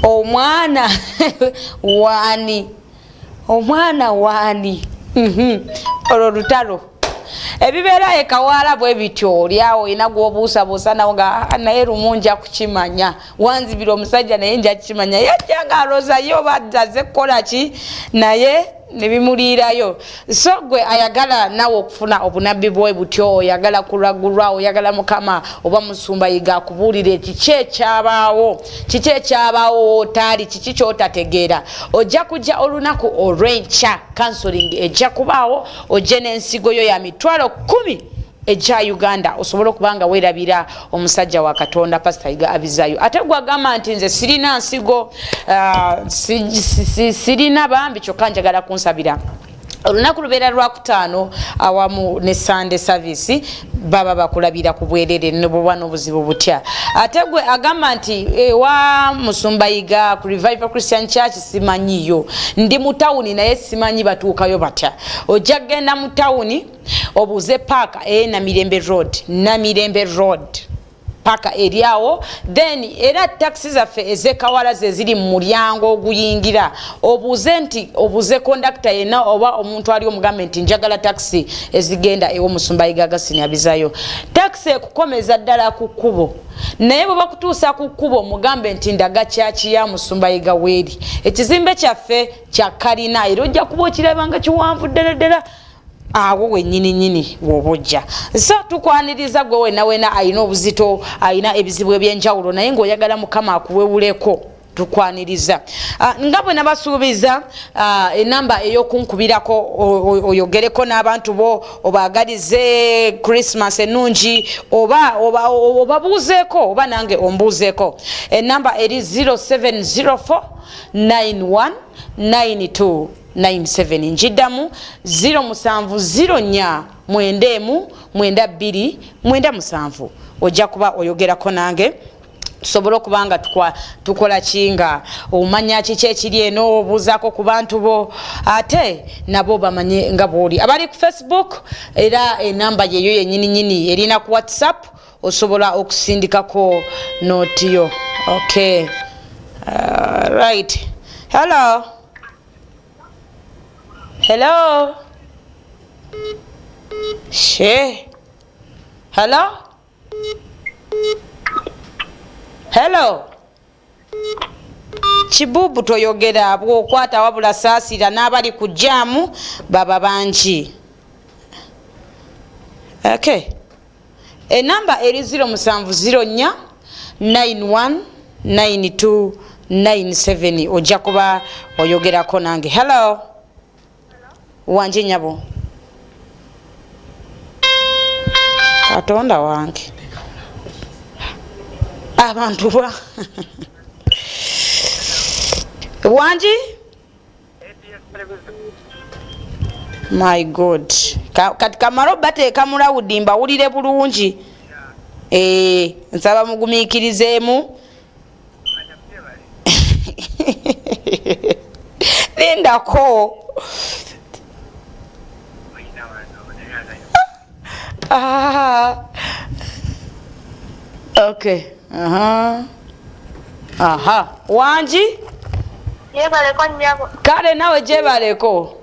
omwana wani omwana wani olwo lutalo ebibeera ekawala bwe bityo lyawo ina gwobuusabuusa nawo nga naye lumunja kukimanya wanzibira omusajja naye nja kukimanya yajjanga alozayo baddaze kukola ki naye nebimuliirayo so gwe ayagala nawe okufuna obunabbi bwe butyo oyagala kulagulwa oyagala mukama oba musumba yiga akubuulire kiki ekyabaawo otaali kiki kyotategeera ojja kujja olunaku olw'enkya counseling ejja kubaawo ojje n'ensigo yo ya mitwalo 10 ejja Uganda osobola okubanga weerabira omusajja wa Katonda Pastor Yiga Abizayo ate gwagamba nti nze sirina nsigo sirina bambi kyokka njagala kunsabira olunaku lubeera lwakutaano awamu ne Sunday service baba bakulabira ku bwerere n'obwa n'obuzibu butya ate gwe agamba nti ewa musumba Yiga ku Revival Christian Church simanyiyo ndi mu tawuni naye simanyi batuukayo batya ojja genda mu tawuni obuze paka Namirembe Road paka eriawo then era taxi zaffe ezekawala ze ziri mu mulyango oguyingira obuze conductor yena oba omuntu ali omugambe nti njagala taxi ezigenda ewo musumba Yiga Augustine Abizayo taxi ekukomeza ddala ku kkubo naye bwe bakutuusa ku kkubo mugambe nti ndaga kyaki ya musumba Yiga weeri ekizimbe kyaffe kya kalina era ojja kuba okirabanga kiwanvu ddala awo wennyini wobojja so tukwaniriza gwe wena ayina obuzito ayina ebizibu ebyenjawulo naye ng'oyagala mukama akuwewuleko tukwaniriza nga bwe nabasuubiza enamba ey'okunkubirako oyogereko n'abantu bo obaagalize Christmas ennungi obabuuzeeko oba nange ombuuzeeko enamba eri 0704 91 92 97 njiddamu 0704 92 ojja kuba oyogerako nange tusobole okubanga tukola kinga omanya kiki ekiri eno obuuzaako ku bantu bo ate nabo bamanye nga bwoli abali ku Facebook era enamba yeyo yennyini erina ku WhatsApp osobola okusindikako notiyo okay right hello hello Kibubu toyogera bw'okwata wabula saasira n'abali ku jaamu baba bangi okay enamba eri 0704 91 92 97 ojja kuba oyogerako nange hello wanje nyabo Katonda wange abantu ba wanji my god kati kamaro bateeka mulawudi mbawulire bulungi nsaba mugumiikirizeemu lindako okay wanji yebaleko nyabo kale nawe gyebaleko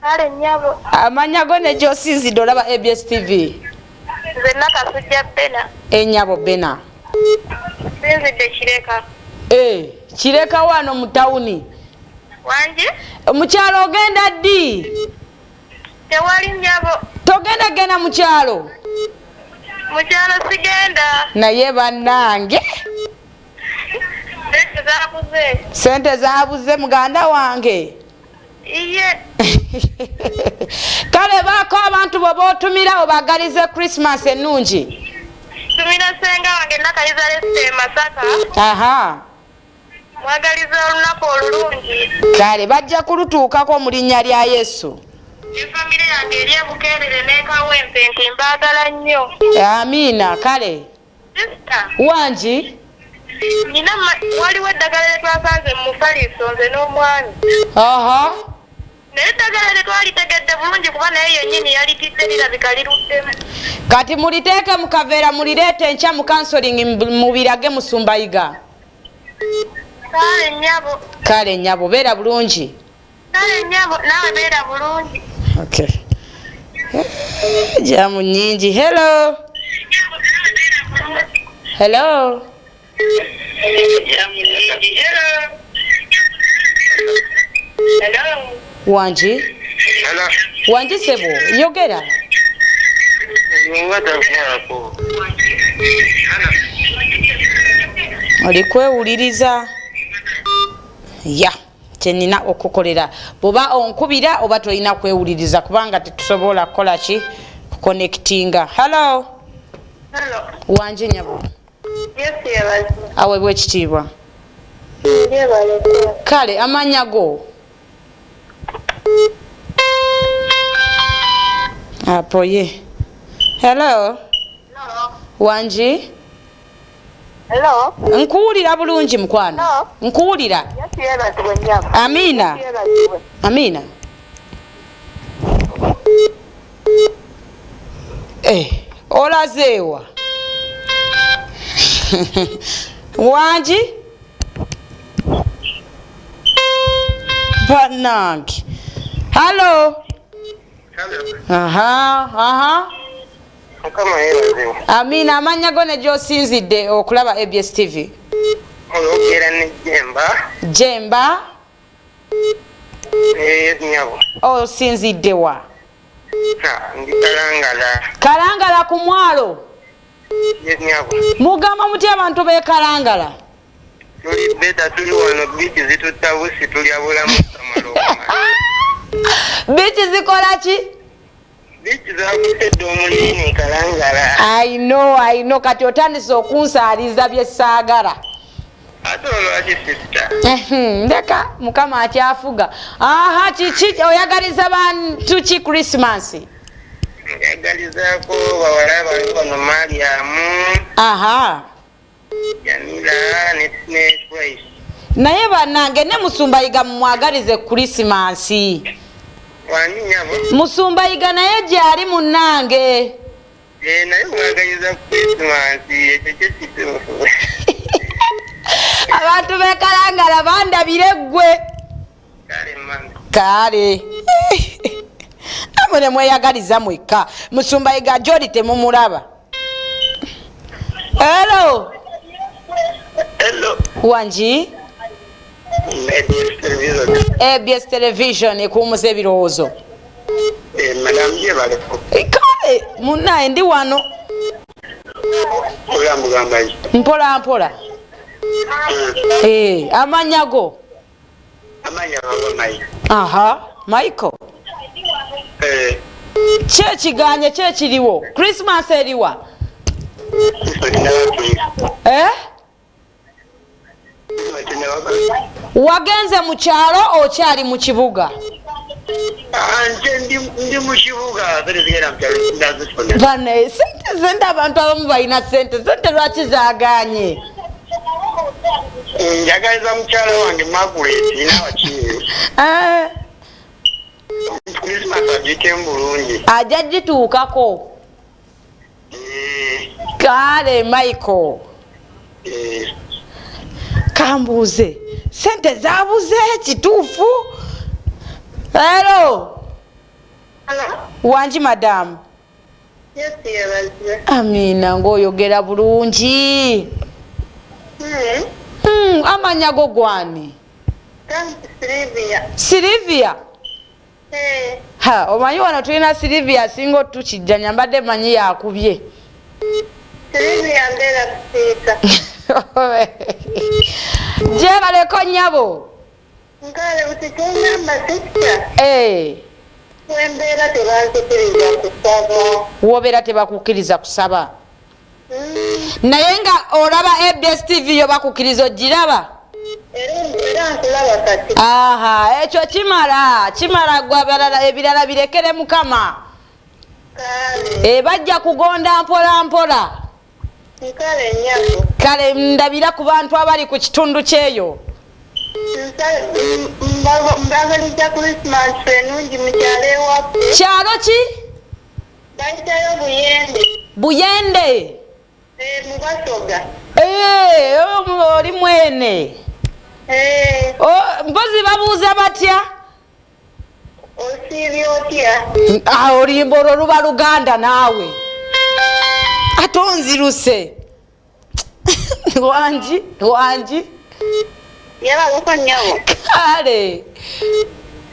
kale nyabo amanya go ne josinzidde olaba ABS TV nze nakasujja Bena enyabo Bena sinzidde Kireka Kireka wano mu tawuni wanji mukyalo ogenda ddi tewali nyabo togenda mukyalo sigenda naye bannange sente zaabuze muganda wange iye kale baako abantu bo bootumira obagalize Christmas ennungi tumira senga wange nakaliza lese Masaka mwagaliza olunaku olulungi kale bajja kulutuukako mu linnya lya Yesu efamile yange eri ebukeerere n'ekawempe nti mbaagala nnyo amiina kale sista wanji nina waliwo eddagala lyetwasanze mu Mufaliso nze n'omwami naye eddagala lyetwalitegedde bulungi kuba naye yennyini yalitidde lirabika liruddemu kati muliteeke mu kaveera mulireete enkya mu counseling mubirage musumba Yiga Kale nyabo beera bulungi. Okay. Jamu nyingi. Hello. Hello. Wanji. Hello. Wanji sebo yogera. Oli kwewuliriza. Ya kyenina okukolera bwoba onkubira oba tolina kwewuliriza kubanga tetusobola kukola ki connectinga. Hello. Hello. Wanji nyabo. Yes, yes. Awe bwekitiibwa. Kale amanya go. Apoye. Hello. Hello. Wanji. Hello. Nkuwulira bulungi mukwano. Hello. Nkuwulira. Yes, yes. Amina. Amina. Olazeewa. Wanji. Bannange. Hello. Aha. Amina amanya go ne gy'osinzidde okulaba ABS TV. Oyogera ne Jemba. Nyabo. Osinzidde wa? Ndi Kalangala. Kalangala ku mwalo. Nyabo. Mugamba muti abantu b'e Kalangala. Tuli beta tuli wano bichi zitutta busi tuli abulamu samaloma. Bichi zikola ki? Bichi zakusedde omulini Kalangala. I know kati otandise okunsaaliza bye saagala. Ate olwaki sister? Ndeka mukama akyafuga. Aha kiki oyagaliza bantu ki Christmas? Yagalizaako bawala bali wano Mariamu. Aha. Jamila ne Price. Naye bannange ne Musumbayiga mumwagalize Christmas. Wani nyabo? Musumbayiga naye gyali munnange. Naye mwagaliza Christmas ekyo kituufu. Abantu b'e Kalangala bandabire ggwe. Kale mama. Kale. Amune mweyagaliza mwekka. Musumbayiga gy'oli temumulaba. Hello. Hello. Wanji. ABS Television ekuumuza ebirowoozo. Madam Jebaleko. Kale munnaye ndi wano. Olambugambaji. Mpola. Amanya go. Amanya baba Mike. Aha, Michael. Kyekiganye kyekiriwo. Christmas eriwa. Wagenze mu kyalo okyali mu kibuga? Nje ndi mu kibuga zigera mpya ndazifuna. Bane sente abantu abamu balina sente lwaki zaaganye? Njagaliza mukyalo wange Margaret nawa kiyo. Christmas agite mbulungi. Ajja gituukako. Kale Michael. Kambuuze sente zaabuze kituufu? Hello. Wanji madam. Yes, yes. Amina ng'oyogera bulungi. Amanya go gwani? Silivia. Ha, omanyi wano tulina Silivia singa tukijjanya mbadde manyi yakubye. Silivia ndera kusiika. Jebaleko nnyabo. Nkale utikungamba sister. Wembeera tebakukkiriza kusaba. Naye nga olaba ABS TV yo bakukkiriza ogiraba? Era nkulaba kati. Aha, ekyo kimala gwe abalala ebirala birekere Mukama. Bajja kugonda mpola. Nkale nnyabo. Kale ndabira ku bantu abali ku kitundu kyeyo. Mbagaliza Christmas enungi mu kyalo ewaffe. Kyalo ki? Bayitayo Buyende. Buyende. Mubasoga. Oli mwene. Mpozi babuuza batya? Osibye otya? Oluyimba olwo luba Luganda naawe. Ate onziruse. Wangi. Yabagako nnyabo. Kale.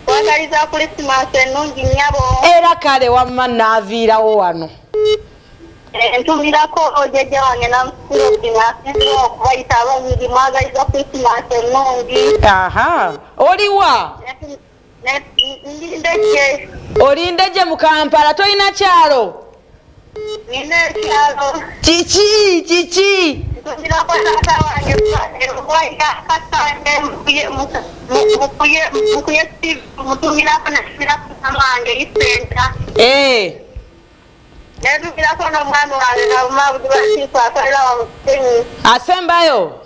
Kwagaliza Christmas ennungi nnyabo. Era kale wamma naaviirawo wano. Ntumirako ojjajja wange namusirokina okubayita abanyiri mwagaliza Christmas ennungi. Aha. Oliwa? Ndejje. Olindejje mu Kampala toyina kyalo? Nina ekyalo. Kiki? Ntumirako taata wange obwayita kasange mukuye mutumirako nasimirako namange isenta. Netumirako n'omwami wange nabumabuzi basiiku akolera wamusenyi. Asembayo?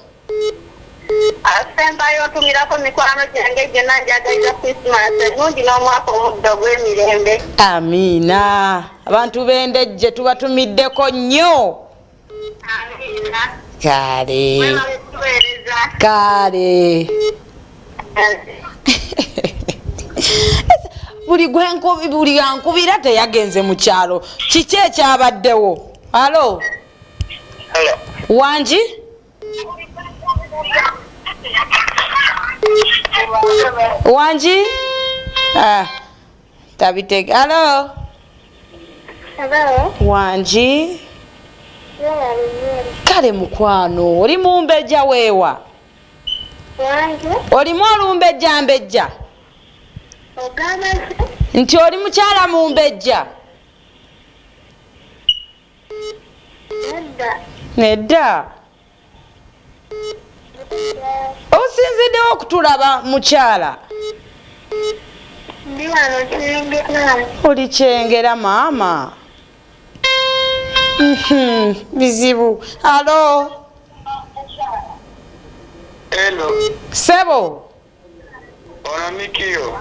Asembayo tumirako mikwano gyange gyonna njagaliza Christmas ennungi n'omwaka omuddo gw'emirembe. Amiina. Abantu b'endejje tubatumiddeko nnyo. Amiina. Kale. Buli ankubira teyagenze mu kyalo. Kiki ekyabaddewo? Halo? Wangi? Wangi? Tabitege. Halo? Wangi? Kale mukwano, oli mumbejja weewa? Olimu olumbejja? Nti oli mukyala mumbejja? Nedda. Osinziddewo okutulaba mukyala? Ndi wano Kyengera. Oli Kyengera maama? Bizibu. Halo? Hello. Sebo? Ona Mikiyo.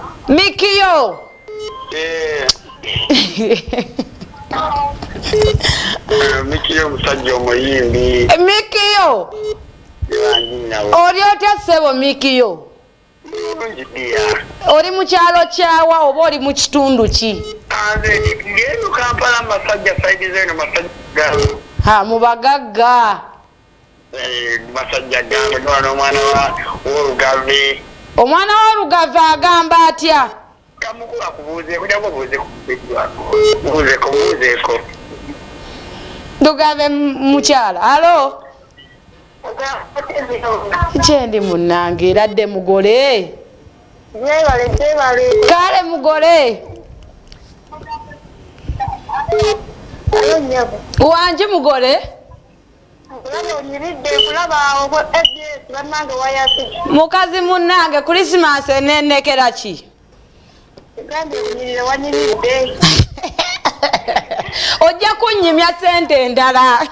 Mikiyo musajja omuyimbi. Mikiyo? Oli otya Sebo Mikiyo? Oli mu kyalo kyawa oba oli mu kitundu ki? Ngeno Kampala masajja saidi zeno masajja gano. Mu bagagga. Masajja gano n'omwana w'Olugave. Omwana w'Olugave agamba atya? Kamukula kubuuzeeko gyako buuzeeko. Lugave mukyala. Halo? Kyendi munnange eradde mugole? Kale mugole. Wangi mugole? Mukazi munnange Christmas enenekera ki? Ojja kunnyimya sente endala.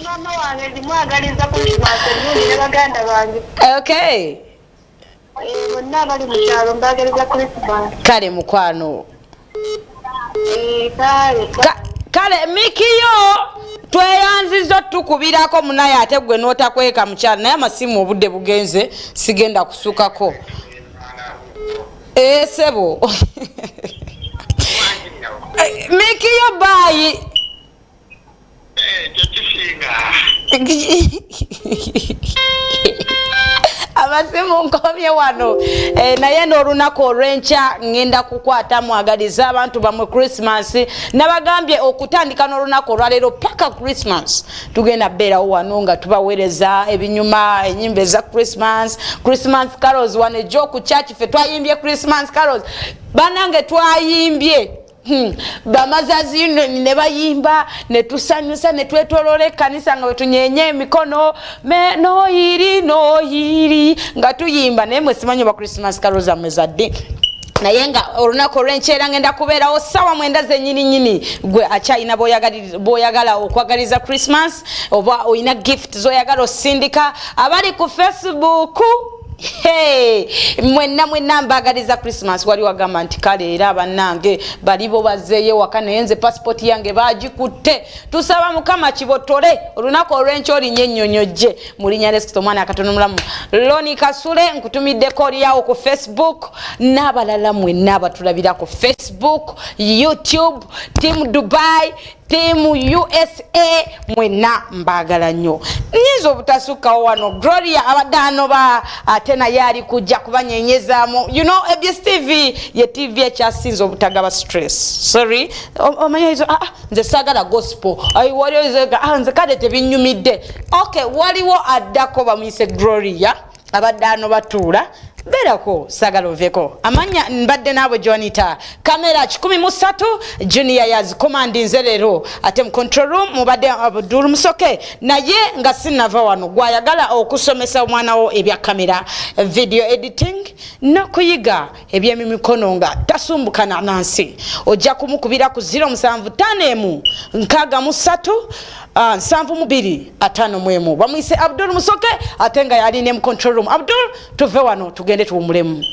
Mama wange ndimwagaliza Christmas ennungi ne baganda bange. Okay. Bonna bali mu kyalo mbagaliza Christmas. Kale mukwano. Kale. Kale Mikiyo tweyanzizo tukubirako munaye ate gwe n'otakweka mukyala naye amasimu obudde bugenze sigenda kusukako. Sebo. Mikiyo bayi. Abasimu nkomye wano naye n'olunaku olw'enkya ngenda kukwata mwagaliza abantu bamwe Christmas nabagambye okutandika n'olunaku olwaleero paka Christmas tugenda beerawo wano nga tubaweereza ebinyuma ennyimba eza Christmas carols wano ejjo ku church ffe twayimbye Christmas carols banange twayimbye bamazazi ne bayimba ne tusanyusa ne twetoloola ekkanisa nga wetunyenye emikono noyiri nga tuyimba naye mwe simanyi oba Christmas carols amwe zadde naye nga olunaku olw'enkyera ngenda kubeerawo ssaawa 9 zennyininyini gwe akyalina b'oyagala okwagaliza Christmas oba olina gift z'oyagala osindika abali ku Facebook Hey, mwenna mbagaliza Christmas wali wagamba nti kale era bannange balibo bazeeyo wakana yenze passport yange bagikutte tusaba mukama kibotole olunaku olwencho olinyennyonyoje mulinya Lesito mwana akatono mulamu Loni Kasule nkutumidde koli yawo ku Facebook n'abalala mwenna abatulabira ku Facebook YouTube Team Dubai Team USA mwenna mbagala nnyo nyizo obutasukawo wano Gloria abadano ba atena yali kujja kubanyenyezaamu you know ABS TV ye TV ekyasinza obutagaba stress sorry omanya izo nze sagala gospel ayi waliwo nze kade tebinyumidde okay waliwo addako bamuyise Gloria abadano batuula berako sagala oveko amanya mbadde nabo Jonita kamera 13 junior yaz command nzerero ate mu control room mubadde Abdul Musoke naye nga sinava wano gwayagala okusomesa omwana wo ebya kamera video editing no kuyiga ebyemimikono nga tasumbukana nansi ojja kumukubira ku 075 nkaga musatu 7255 bamwise Abdul Musoke atenga yali ne mu control room Abdul tuve wano tugende tuwumulemu